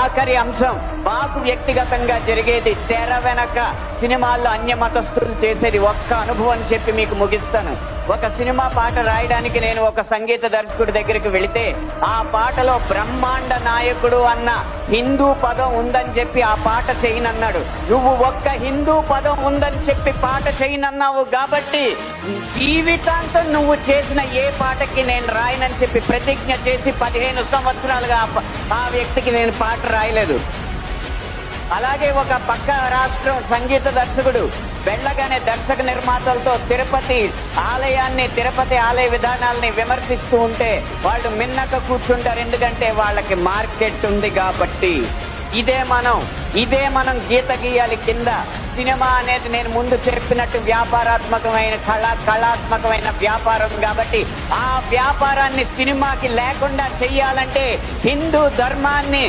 ఆఖరి అంశం మాకు వ్యక్తిగతంగా జరిగేది తెర వెనక సినిమాల్లో అన్య మతస్థులు చేసేది ఒక్క అనుభవం చెప్పి మీకు ముగిస్తాను. ఒక సినిమా పాట రాయడానికి నేను ఒక సంగీత దర్శకుడి దగ్గరికి వెళితే ఆ పాటలో బ్రహ్మాండ నాయకుడు అన్న హిందూ పదం ఉందని చెప్పి ఆ పాట చేయనన్నాడు. నువ్వు ఒక్క హిందూ పదం ఉందని చెప్పి పాట చేయనన్నావు కాబట్టి జీవితాంతం నువ్వు చేసిన ఏ పాటకి నేను రాయనని చెప్పి ప్రతిజ్ఞ చేసి 15 సంవత్సరాలుగా ఆ వ్యక్తికి నేను పాట రాయలేదు. అలాగే ఒక పక్క రాష్ట్రం సంగీత దర్శకుడు వెళ్ళగానే దర్శక నిర్మాతలతో తిరుపతి ఆలయ విధానాలని విమర్శిస్తూ ఉంటే వాళ్ళు మిన్నక కూర్చుంటారు. ఎందుకంటే వాళ్ళకి మార్కెట్ ఉంది కాబట్టి. ఇదే మనం గీత గీయాలి కింద. సినిమా అనేది నేను ముందు చెప్పినట్టు వ్యాపారాత్మకమైన కళాత్మకమైన వ్యాపారం కాబట్టి ఆ వ్యాపారాన్ని సినిమాకి లేకుండా చెయ్యాలంటే హిందూ ధర్మాన్ని